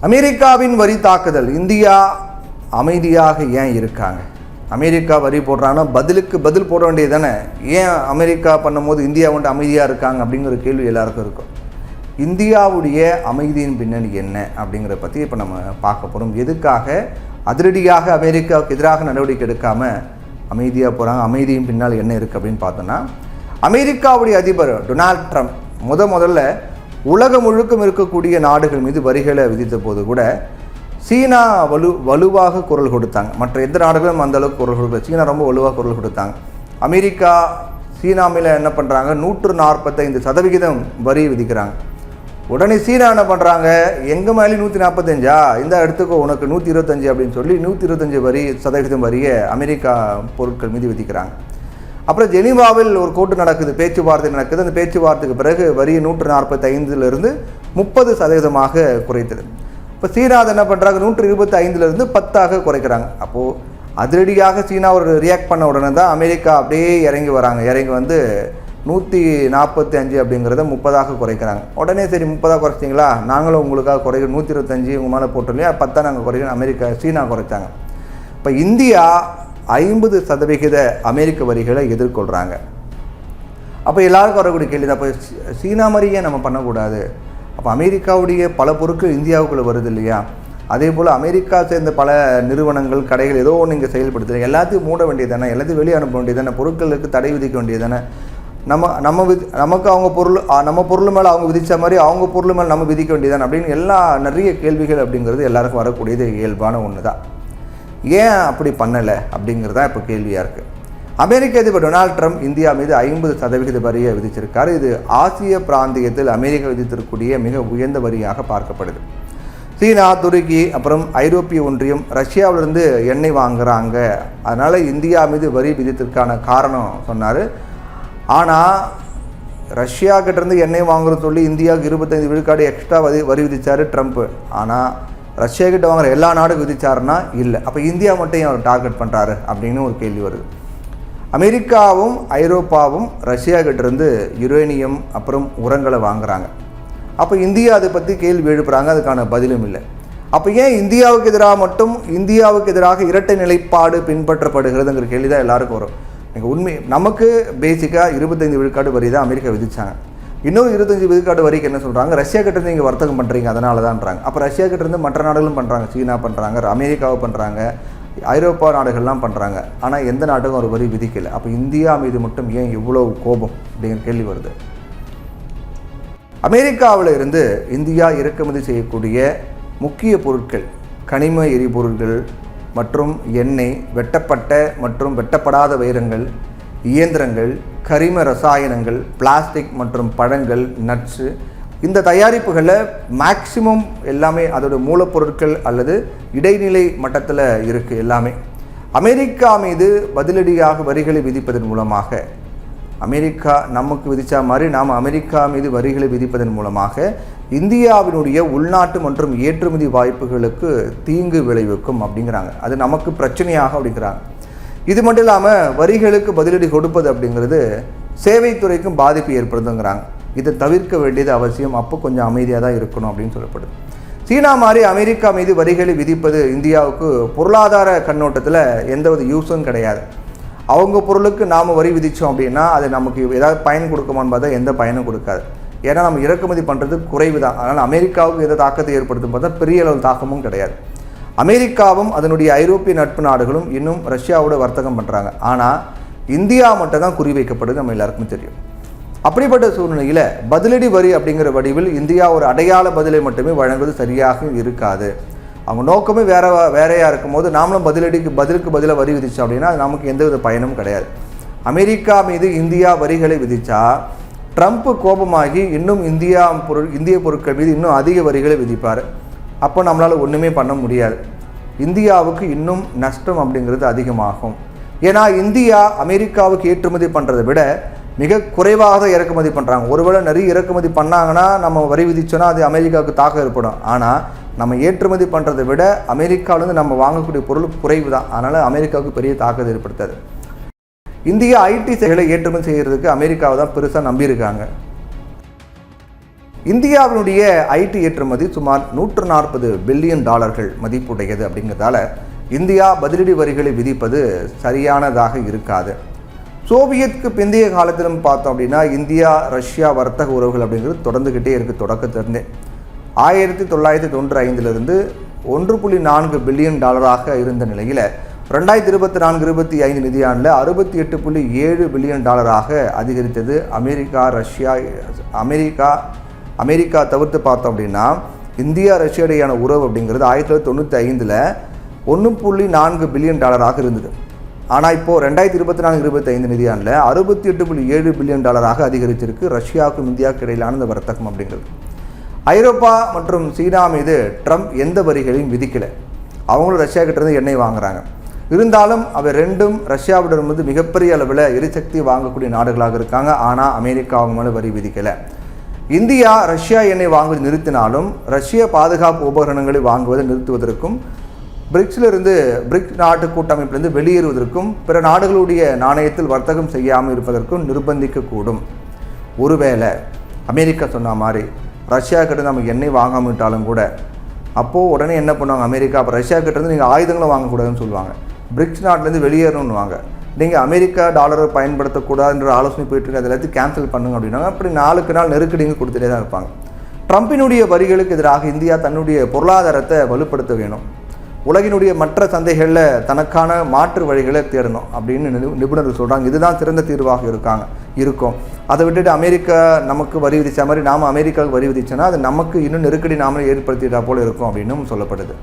அமெரிக்காவின் வரி தாக்குதல். இந்தியா அமைதியாக ஏன் இருக்காங்க? அமெரிக்கா வரி போடுறாங்கன்னா பதிலுக்கு பதில் போட வேண்டியது தானே. ஏன் அமெரிக்கா பண்ணும்போது இந்தியா வந்து அமைதியாக இருக்காங்க அப்படிங்கிற கேள்வி எல்லாருக்கும் இருக்கும். இந்தியாவுடைய அமைதியின் பின்னணி என்ன அப்படிங்கிறத பற்றி இப்போ நம்ம பார்க்க போகிறோம். எதுக்காக அதிரடியாக அமெரிக்காவுக்கு எதிராக நடவடிக்கை எடுக்காமல் அமைதியாக போகிறாங்க, அமைதியின் பின்னால் என்ன இருக்குது அப்படின்னு பார்த்தோன்னா, அமெரிக்காவுடைய அதிபர் டொனால்ட் ட்ரம்ப் முதல்ல உலகம் முழுக்கும் இருக்கக்கூடிய நாடுகள் மீது வரிகளை விதித்த போது கூட சீனா வலுவாக குரல் கொடுத்தாங்க. மற்ற எந்த நாடுகளும் அந்த அளவுக்கு குரல் கொடுக்கல. சீனா ரொம்ப வலுவாக குரல் கொடுத்தாங்க. அமெரிக்கா சீனா மேலே என்ன பண்ணுறாங்க, 145% வரி விதிக்கிறாங்க. உடனே சீனா என்ன பண்ணுறாங்க, எங்கள் மேலே 145 இந்த இடத்துக்கு உனக்கு 125 அப்படின்னு சொல்லி 125% வரியை அமெரிக்கா பொருட்கள் மீது விதிக்கிறாங்க. அப்புறம் ஜெனீவாவில் ஒரு கூட்டு நடக்குது, பேச்சுவார்த்தை நடக்குது. அந்த பேச்சுவார்த்தைக்கு பிறகு வரியை 145 30% குறைத்தது. இப்போ சீனா என்ன பண்ணுறாங்க, 125 10 குறைக்கிறாங்க. அப்போது அதிரடியாக சீனா ஒரு ரியாக்ட் பண்ண உடனே தான் அமெரிக்கா அப்படியே இறங்கி வராங்க. இறங்கி வந்து 145 அப்படிங்கிறத 30 குறைக்கிறாங்க. உடனே சரி 30 குறைச்சிங்களா, நாங்களும் உங்களுக்காக குறைக்கிறோம், 125 உங்கள் மேலே போட்டோம் இல்லையா, 10 நாங்கள் குறைக்கிறோம். சீனா குறைச்சாங்க. இப்போ இந்தியா 50% அமெரிக்க வரிகளை எதிர்கொள்கிறாங்க. அப்போ எல்லாருக்கும் வரக்கூடிய கேள்வி தான், அப்போ சீனா மாதிரியே நம்ம பண்ணக்கூடாது. அப்போ அமெரிக்காவுடைய பல பொருட்கள் இந்தியாவுக்குள்ளே வருது இல்லையா, அதே போல் அமெரிக்கா சேர்ந்த பல நிறுவனங்கள் கடைகள் ஏதோ ஒன்று இங்கே செயல்படுத்துது, எல்லாத்தையும் மூட வேண்டியது தானே, எல்லாத்தையும் வெளியே அனுப்ப வேண்டியது தானே, பொருட்களுக்கு தடை விதிக்க வேண்டியது தானே. நமக்கு அவங்க பொருள், நம்ம பொருள் மேலே அவங்க விதித்த மாதிரி அவங்க பொருள் மேலே நம்ம விதிக்க வேண்டியதானே அப்படின்னு நிறைய கேள்விகள் அப்படிங்கிறது எல்லாருக்கும் வரக்கூடியது இயல்பான ஒன்று தான். ஏன் அப்படி பண்ணலை அப்படிங்கிறது தான் இப்போ கேள்வியாக இருக்குது. அமெரிக்க அதிபர் டொனால்ட் ட்ரம்ப் இந்தியா மீது 50% வரியை விதிச்சிருக்காரு. இது ஆசிய பிராந்தியத்தில் அமெரிக்கா விதித்திருக்கக்கூடிய மிக உயர்ந்த வரியாக பார்க்கப்படுது. சீனா, துருக்கி, அப்புறம் ஐரோப்பிய ஒன்றியம் ரஷ்யாவிலிருந்து எண்ணெய் வாங்குகிறாங்க, அதனால் இந்தியா மீது வரி விதித்திற்கான காரணம் சொன்னார். ஆனால் ரஷ்யா கிட்டேருந்து எண்ணெய் வாங்குறது சொல்லி இந்தியாவுக்கு 25 விழுக்காடு எக்ஸ்ட்ரா வரி விதித்தார் ட்ரம்ப்பு. ஆனால் ரஷ்யா கிட்ட வாங்குகிற எல்லா நாடுக்கும் விதிச்சாருன்னா இல்லை. அப்போ இந்தியா மட்டும் அவர் டார்கெட் பண்ணுறாரு அப்படின்னு ஒரு கேள்வி வருது. அமெரிக்காவும் ஐரோப்பாவும் ரஷ்யா கிட்டேருந்து யுரேனியம் அப்புறம் உரங்களை வாங்குகிறாங்க. அப்போ இந்தியா அதை பற்றி கேள்வி எழுப்புறாங்க, அதுக்கான பதிலும் இல்லை. அப்போ ஏன் இந்தியாவுக்கு எதிராக இரட்டை நிலைப்பாடு பின்பற்றப்படுகிறதுங்கிற கேள்வி தான் எல்லாருக்கும் வரும். உண்மை நமக்கு பேசிக்காக 25 விழுக்காடு வரி தான் அமெரிக்கா விதிச்சாங்க. இன்னொரு 25 விழுக்காடு வரிக்கு என்ன சொல்கிறாங்க, ரஷ்யா கிட்டேருந்து நீங்கள் வர்த்தகம் பண்ணுறீங்க அதனால தான்றாங்க. அப்போ ரஷ்யா கிட்டேருந்து மற்ற நாடுகளும் பண்ணுறாங்க, சீனா பண்ணுறாங்க, அமெரிக்காவை பண்ணுறாங்க, ஐரோப்பா நாடுகள்லாம் பண்ணுறாங்க. ஆனால் எந்த நாட்டுக்கும் ஒரு வரி விதிக்கலை. அப்போ இந்தியா மீது மட்டும் ஏன் இவ்வளோ கோபம் அப்படிங்கிற கேள்வி வருது. அமெரிக்காவில் இருந்து இந்தியா இறக்குமதி செய்யக்கூடிய முக்கிய பொருட்கள் கனிம எரிபொருள்கள் மற்றும் எண்ணெய், வெட்டப்பட்ட மற்றும் வெட்டப்படாத வைரங்கள், இயந்திரங்கள், கரிம ரசாயனங்கள், பிளாஸ்டிக் மற்றும் பழங்கள், நட்ஸு, இந்த தயாரிப்புகளில் மேக்சிமம் எல்லாமே அதோட மூலப்பொருட்கள் அல்லது இடைநிலை மட்டத்தில் இருக்குது. எல்லாமே அமெரிக்கா மீது பதிலடியாக வரிகளை விதிப்பதன் மூலமாக, அமெரிக்கா நமக்கு விதித்த மாதிரி நாம் அமெரிக்கா மீது வரிகளை விதிப்பதன் மூலமாக இந்தியாவினுடைய உள்நாட்டு மற்றும் ஏற்றுமதி வாய்ப்புகளுக்கு தீங்கு விளைவிக்கும் அப்படிங்கிறாங்க. அது நமக்கு பிரச்சனையாக அப்படிங்கிறாங்க. இது மட்டும் இல்லாமல் வரிகளுக்கு பதிலடி கொடுப்பது அப்படிங்கிறது சேவைத்துறைக்கும் பாதிப்பு ஏற்படுதுங்கிறாங்க. இதை தவிர்க்க வேண்டியது அவசியம். அப்போ கொஞ்சம் அமைதியாக தான் இருக்கணும் அப்படின்னு சொல்லப்படுது. சீனா மாதிரி அமெரிக்கா மீது வரிகளை விதிப்பது இந்தியாவுக்கு பொருளாதார கண்ணோட்டத்தில் எந்தவித யூஸும் கிடையாது. அவங்க பொருளுக்கு நாம் வரி விதித்தோம் அப்படின்னா அது நமக்கு ஏதாவது பயன் கொடுக்குமான்னு பார்த்தா எந்த பயனும் கொடுக்காது. ஏன்னா நம்ம இறக்குமதி பண்ணுறது குறைவு தான். அதனால் அமெரிக்காவுக்கு எந்த தாக்கத்தை ஏற்படுத்தும் பார்த்தா பெரிய அளவு தாக்கமும் கிடையாது. அமெரிக்காவும் அதனுடைய ஐரோப்பிய நட்பு நாடுகளும் இன்னும் ரஷ்யாவோட வர்த்தகம் பண்ணுறாங்க. ஆனால் இந்தியா மட்டும் தான் குறிவைக்கப்படுது, நம்ம எல்லாருக்குமே தெரியும். அப்படிப்பட்ட சூழ்நிலையில் பதிலடி வரி அப்படிங்கிற வடிவில் இந்தியா ஒரு அடையாள பதிலை மட்டுமே வழங்குவது சரியாக இருக்காது. அவங்க நோக்கமே வேறையாக இருக்கும்போது நாமளும் பதிலுக்கு பதிலாக வரி விதித்தோம் அப்படின்னா அது நமக்கு எந்தவித பயனும் கிடையாது. அமெரிக்கா மீது இந்தியா வரிகளை விதித்தா ட்ரம்ப் கோபமாகி இன்னும் இந்திய பொருட்கள் மீது இன்னும் அதிக வரிகளை விதிப்பார். அப்போ நம்மளால் ஒன்றுமே பண்ண முடியாது. இந்தியாவுக்கு இன்னும் நஷ்டம் அப்படிங்கிறது அதிகமாகும். ஏன்னா இந்தியா அமெரிக்காவுக்கு ஏற்றுமதி பண்ணுறதை விட மிக குறைவாக இறக்குமதி பண்ணுறாங்க. ஒருவேளை நிறைய இறக்குமதி பண்ணாங்கன்னா நம்ம வரி விதிச்சோன்னா அது அமெரிக்காவுக்கு தாக்கம் ஏற்படும். ஆனால் நம்ம ஏற்றுமதி பண்ணுறதை விட அமெரிக்காவிலேருந்து நம்ம வாங்கக்கூடிய பொருள் குறைவு தான். அதனால் அமெரிக்காவுக்கு பெரிய தாக்கத்தை ஏற்படுத்தாது. இந்தியா ஐடி செயலை ஏற்றுமதி செய்கிறதுக்கு அமெரிக்காவை தான் பெருசாக நம்பியிருக்காங்க. இந்தியாவினுடைய ஐடி ஏற்றுமதி சுமார் 140 பில்லியன் டாலர்கள் மதிப்புடையது. அப்படிங்கிறதால இந்தியா பதிலடி வரிகளை விதிப்பது சரியானதாக இருக்காது. சோவியத்துக்கு பிந்தைய காலத்திலும் பார்த்தோம் அப்படின்னா இந்தியா ரஷ்யா வர்த்தக உறவுகள் அப்படிங்கிறது தொடர்ந்துக்கிட்டே இருக்குது. தொடக்கத்திலிருந்தே 1995 1.4 பில்லியன் டாலராக இருந்த நிலையில் 2024-25 நிதியாண்டில் 68.7 பில்லியன் டாலராக அதிகரித்தது. அமெரிக்கா தவிர்த்து பார்த்தோம் அப்படின்னா இந்தியா ரஷ்யா இடையான உறவு அப்படிங்கிறது 1995 1.4 பில்லியன் டாலராக இருந்தது. ஆனால் இப்போது 2024-25 நிதியாண்டில் 68.7 பில்லியன் டாலராக அதிகரிச்சிருக்கு ரஷ்யாவுக்கும் இந்தியாவுக்கு இடையிலான இந்த வர்த்தகம் அப்படிங்கிறது. ஐரோப்பா மற்றும் சீனா மீது ட்ரம்ப் எந்த வரிகளையும் விதிக்கலை. அவங்களும் ரஷ்யா கிட்டேருந்து எண்ணெய் வாங்குறாங்க. இருந்தாலும் அவை ரெண்டும் ரஷ்யாவிடமிருந்து மிகப்பெரிய அளவில் எரிசக்தி வாங்கக்கூடிய நாடுகளாக இருக்காங்க. ஆனால் அமெரிக்கா அவங்க மேலே வரி விதிக்கலை. இந்தியா ரஷ்யா எண்ணெய் வாங்குவதை நிறுத்தினாலும் ரஷ்ய பாதுகாப்பு உபகரணங்களை வாங்குவதை நிறுத்துவதற்கும் பிரிக்ஸ் நாட்டு கூட்டமைப்பிலிருந்து வெளியேறுவதற்கும் பிற நாடுகளுடைய நாணயத்தில் வர்த்தகம் செய்யாமல் இருப்பதற்கும் நிர்பந்திக்கக்கூடும். ஒருவேளை அமெரிக்கா சொன்ன மாதிரி ரஷ்யா கிட்ட நம்ம எண்ணெய் வாங்காமட்டாலும் கூட அப்போது உடனே என்ன பண்ணுவாங்க அமெரிக்கா, அப்போ ரஷ்யா கிட்டேருந்து நீங்கள் ஆயுதங்களும் வாங்கக்கூடாதுன்னு சொல்லுவாங்க. பிரிக்ஸ் நாட்டிலேருந்து வெளியேறணும்னுவாங்க. நீங்கள் அமெரிக்கா டாலரை பயன்படுத்தக்கூடாதுன்ற ஆலோசனை போயிட்டு அது எல்லாத்தையும் கேன்சல் பண்ணுங்க அப்படின்னாங்க. அப்படி நாளுக்கு நாள் நெருக்கடிங்க கொடுத்துட்டே தான் இருப்பாங்க. ட்ரம்பினுடைய வரிகளுக்கு எதிராக இந்தியா தன்னுடைய பொருளாதாரத்தை வலுப்படுத்த வேணும். உலகினுடைய மற்ற சந்தைகளில் தனக்கான மாற்று வழிகளை தேடணும் அப்படின்னு நிபுணர்கள் சொல்கிறாங்க. இதுதான் சிறந்த தீர்வாக இருக்கும். அதை விட்டுட்டு அமெரிக்கா நமக்கு வரி விதித்த மாதிரி நாம் அமெரிக்காவுக்கு வரி விதிச்சோன்னா அது நமக்கு இன்னும் நெருக்கடி நாமளே ஏற்படுத்திட்டா போல இருக்கும் அப்படின்னு சொல்லப்படுது.